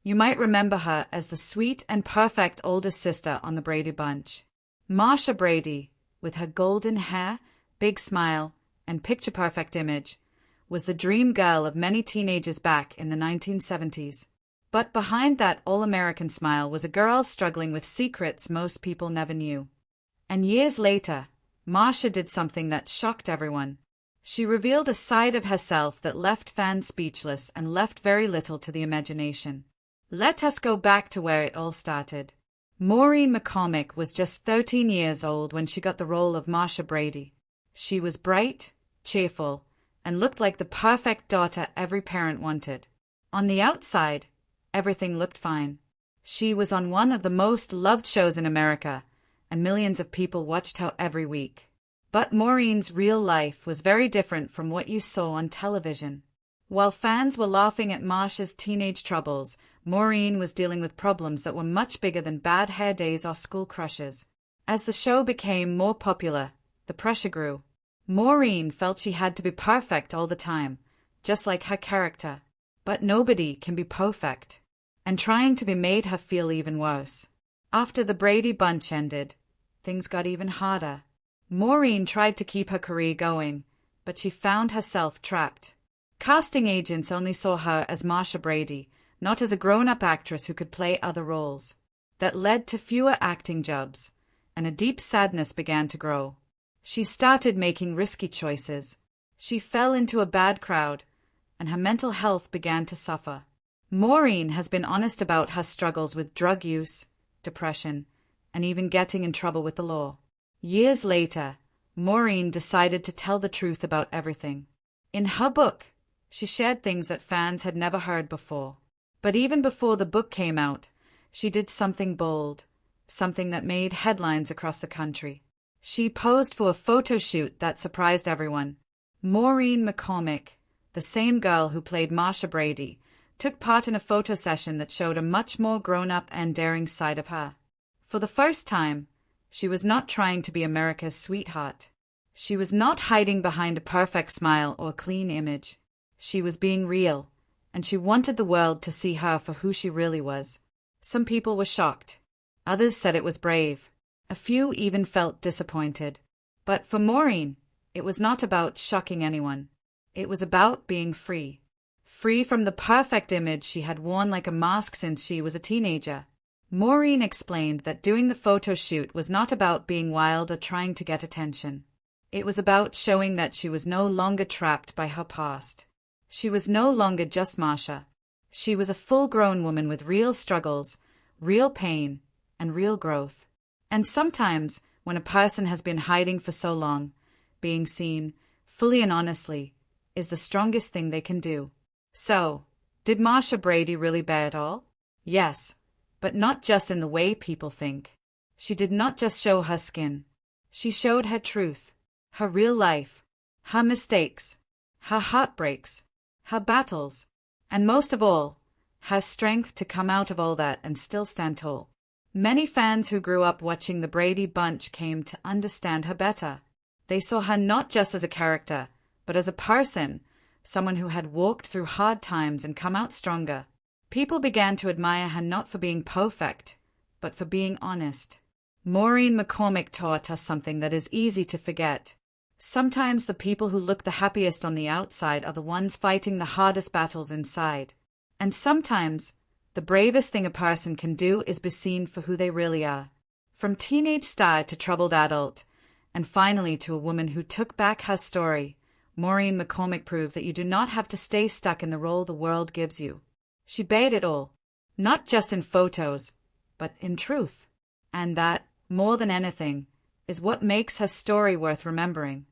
You might remember her as the sweet and perfect oldest sister on the Brady Bunch. Marcia Brady, with her golden hair, big smile, and picture-perfect image, was the dream girl of many teenagers back in the 1970s. But behind that all-American smile was a girl struggling with secrets most people never knew. And years later, Marcia did something that shocked everyone. She revealed a side of herself that left fans speechless and left very little to the imagination. Let us go back to where it all started. Maureen McCormick was just 13 years old when she got the role of Marcia Brady. She was bright, cheerful, and looked like the perfect daughter every parent wanted. On the outside, everything looked fine. She was on one of the most loved shows in America, and millions of people watched her every week. But Maureen's real life was very different from what you saw on television. While fans were laughing at Marcia's teenage troubles, Maureen was dealing with problems that were much bigger than bad hair days or school crushes. As the show became more popular, the pressure grew. Maureen felt she had to be perfect all the time, just like her character. But nobody can be perfect. And trying to be made her feel even worse. After the Brady Bunch ended, things got even harder. Maureen tried to keep her career going, but she found herself trapped. Casting agents only saw her as Marcia Brady, not as a grown-up actress who could play other roles. That led to fewer acting jobs, and a deep sadness began to grow. She started making risky choices. She fell into a bad crowd, and her mental health began to suffer. Maureen has been honest about her struggles with drug use, depression, and even getting in trouble with the law. Years later, Maureen decided to tell the truth about everything. In her book, she shared things that fans had never heard before. But even before the book came out, she did something bold, something that made headlines across the country. She posed for a photo shoot that surprised everyone. Maureen McCormick, the same girl who played Marcia Brady, took part in a photo session that showed a much more grown-up and daring side of her. For the first time, she was not trying to be America's sweetheart. She was not hiding behind a perfect smile or clean image. She was being real, and she wanted the world to see her for who she really was. Some people were shocked. Others said it was brave. A few even felt disappointed. But for Maureen, it was not about shocking anyone. It was about being free. Free from the perfect image she had worn like a mask since she was a teenager. Maureen explained that doing the photo shoot was not about being wild or trying to get attention. It was about showing that she was no longer trapped by her past. She was no longer just Marcia. She was a full-grown woman with real struggles, real pain, and real growth. And sometimes, when a person has been hiding for so long, being seen, fully and honestly, is the strongest thing they can do. So, did Marcia Brady really bear it all? Yes, but not just in the way people think. She did not just show her skin. She showed her truth, her real life, her mistakes, her heartbreaks, her battles, and most of all, her strength to come out of all that and still stand tall. Many fans who grew up watching the Brady Bunch came to understand her better. They saw her not just as a character, but as a person, someone who had walked through hard times and come out stronger. People began to admire her not for being perfect, but for being honest. Maureen McCormick taught us something that is easy to forget. Sometimes the people who look the happiest on the outside are the ones fighting the hardest battles inside. And sometimes, the bravest thing a person can do is be seen for who they really are. From teenage star to troubled adult, and finally to a woman who took back her story, Maureen McCormick proved that you do not have to stay stuck in the role the world gives you. She bared it all, not just in photos, but in truth. And that, more than anything, is what makes her story worth remembering.